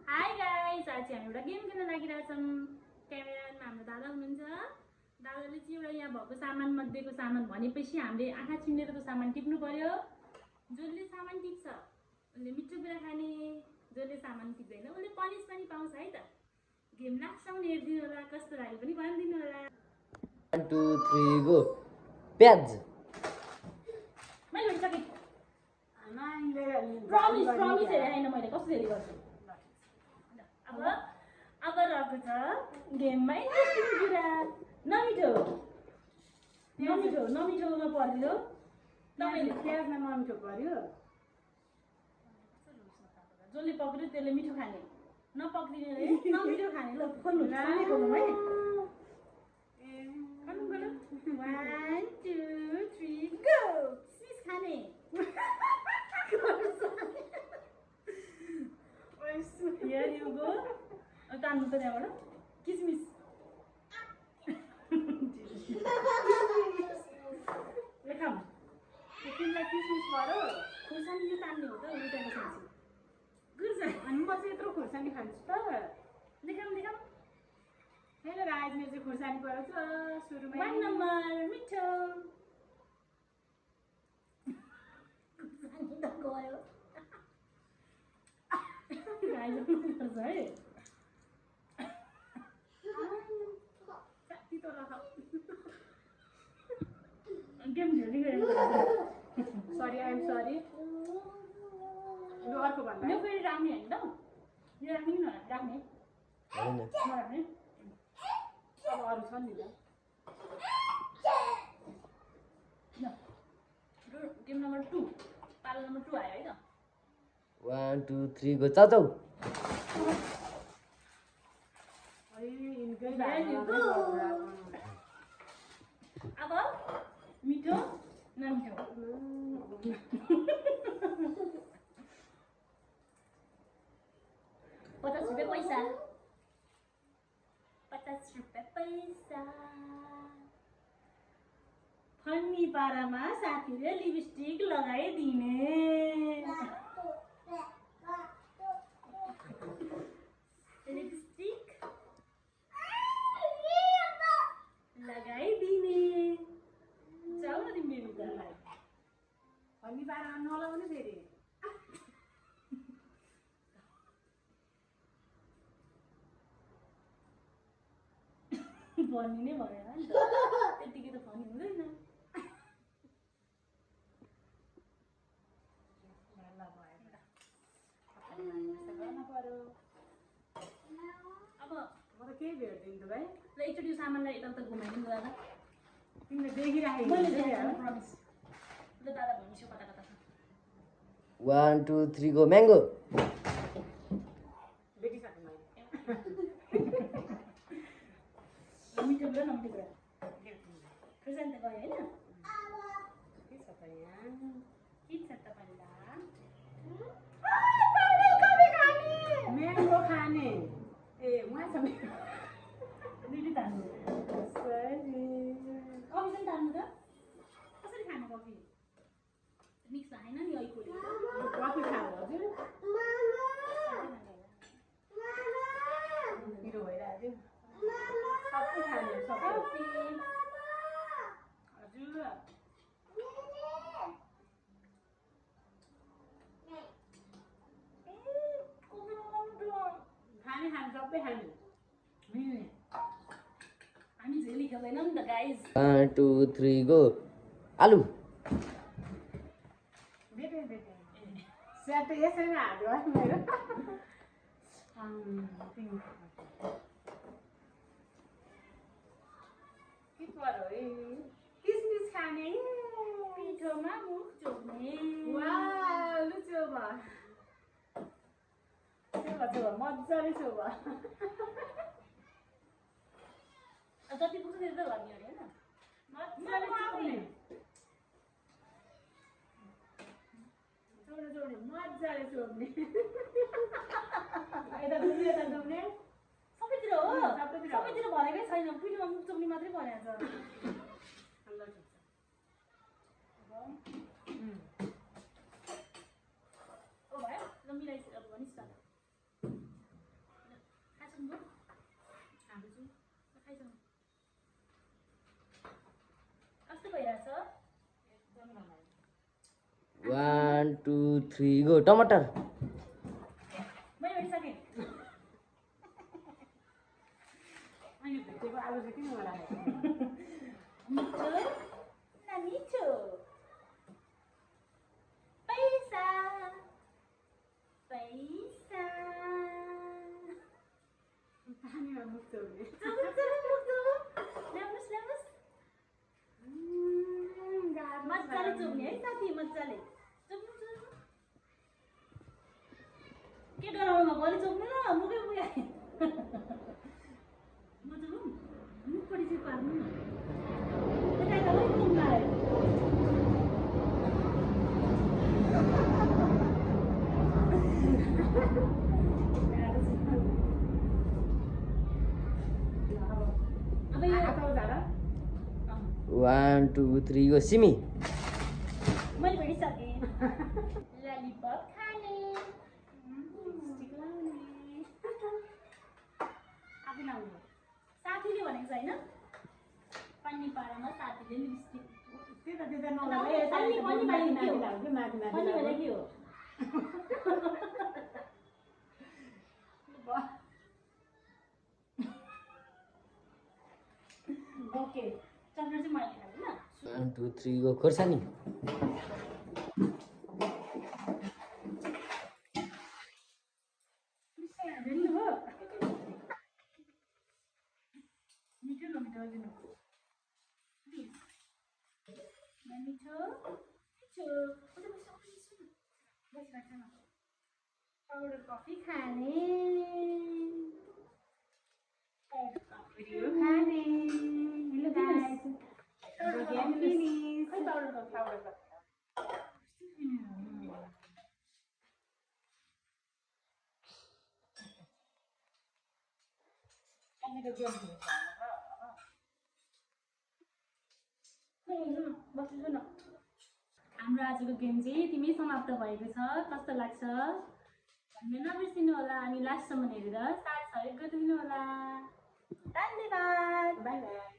High guys, आज हामी एउटा गेम खेल्न लागिरहेछौँ। क्यामेरामा हाम्रो दादा हुनुहुन्छ। दादाले चाहिँ एउटा यहाँ भएको सामान मध्येको सामान भनेपछि हामीले आँखा चिन्नेरको सामान टिप्नु पर्यो। जसले सामान टिप्छ उसले मिठो कुरा खाने, जसले सामान टिप्दैन उसले पनिस पनि पाउँछ है त। गेम लास्टसम्म हेरिदिनु होला, कस्तो लाग्यो पनि भनिदिनु होला। 1 2 3 गो। प्याज मैले भनिसकेँ। प्रमिस प्रमिस हेरेर हैन, मैले कसरी गर्छु। अब रहेको छ गेममा इन्ट्रेस्टिङ कुरा। नमिठो नमिठोमा पर्यो। तपाईँले प्याजमा नमिठो पर्यो। जसले पक्रियो त्यसले मिठो खाने, नपक्रिनेले नमिठो खाने। ल खोल्नु खोल्नु है। 1 2 3 गो। किसमिस खाने। Here you go. तान्नु त त्यहाँबाट किसमिस। लेखाम तिमीलाई किसमिस पर्यो। खुर्सानी यो तान्ने हो त, उल्टाको साँच्ची खुर्सानी। अनि म चाहिँ यत्रो खुर्सानी खान्छु त। लेखाम हेलो गाइस, मेरो चाहिँ खुर्सानी परेको छ सुरुमै। 1 नम्बर मिठो। खुर्सानी त गयो। खाइदिनुपर्छ है। तितो रह। गेम खेल्दै गरेको। Sorry, I'm sorry. यो अर्को भन्दा यो फेरि राख्ने होइन त। यो राख्ने कि नराख्ने? हैन नराख्ने। अब अरू छ नि त। गेम नम्बर 2, पालो नम्बर 2 आयो है त। 1 2 3 गो। चाउ यिनकै अब मिठो नमिठो। 50 रुपियाँ पैसा। 50 रुपियाँ पैसा। फन्नी पारामा साथीले लिपस्टिक लगाइदिने। लिपस्टिक लगाइदिने। जाऊ न तिमी बेबीलाई। फन्नी पारामा नलाउने फेरि। फनी नै भयो नि त, त्यतिकै त फनी हुँदैन। अब म त केही भेट्दिनँ त भाइ। ल एकचोटि यो सामानलाई यताउता घुमाइदिनु दादा। तिमीले देखिराखेको मैले हुन्छ नि देखाएको अब। प्रमिस। ल दादा भनिसक्यो कता कता छ। 1 2 3 गो। म्याङ्गो देखिसकेँ मैले। मिठो कुरा नमिठो कुरा। खुर्सानी त गयो होइन? के छ त यहाँ? के छ त भन्दा म्याङ्गो खाने। ए उहाँ छ मेरो। दुईटै तान्नु। सरी। कफी पनि तान्नु त। कसरी खाने कफी? मिक्स भएन नि अहिले। कफी खानु हजुर? पिरो भइरहेको थियो। सबै खाने सबै। हजुर। खाने सबै खाने। मिल्ने। हामी झेली खेल्दैनौँ नि त गाइज। 1 2 3 गो। आलु बेटे स्याट यसैमा हाल्यो है मेरो। के पर्यो है? किसमिस खाने। पिठोमा मुख चोक्ने। वाह, लुच्यो भयो। मजाले छु भयो। जति पुग्छ त्यति त गर्ने अरे होइन? मजाले चोक्ने। जोड्ने मजाले चोक्ने। यता डुब्ने। सबैतिर हो। सबैतिर भनेकै छैन, पिठोमा मुख चोक्ने मात्रै भनेको छ। थ्री गो टमाटर मैले भनिसकेँ अनि भेटेको आलु चाहिँ किन होला मिठो न मिठो पैसा पैसा पानीमा मुक्त हुने ल्याउनुहोस् ल्याउनुहोस् मजाले चोक्ने है साथी मजाले चोक्नु चोक्नु के डराउनु भएको अलि चोक्नु न मुखै पुग्यो मजाको मुखपट्टि चाहिँ पार्नु न यता यता अलिक मुख लाग्यो अब यो वान टू थ्री गो सिमी मैले भेटिसकेँ ललिपप खाने लिपस्टिक लाउने आफै लाउने साथीले भनेको छ होइन पन्नी पारामा साथीले लिपस्टिक त्यो त पन्नी पन्नी माथि भनेको के हो माथि पन्नी भनेको के हो ओके चक्लेट चाहिँ मैले खाँदैन वान टू थ्री गो खोर्सानी मिठो नमिठो दिनु प्लिज मिठो मिठो पाउडर कफी खाने पाउडर कफी खाने हेलो गाइस पाउडर कफी खै पाउडर कफी बस्नु न हाम्रो आजको गेम चाहिँ यतिमै समाप्त भएको छ कस्तो लाग्छ भन्ने नबिर्सिनु होला अनि लास्टसम्म हेरेर साथ सहयोग गरिदिनु होला धन्यवाद बाई बाई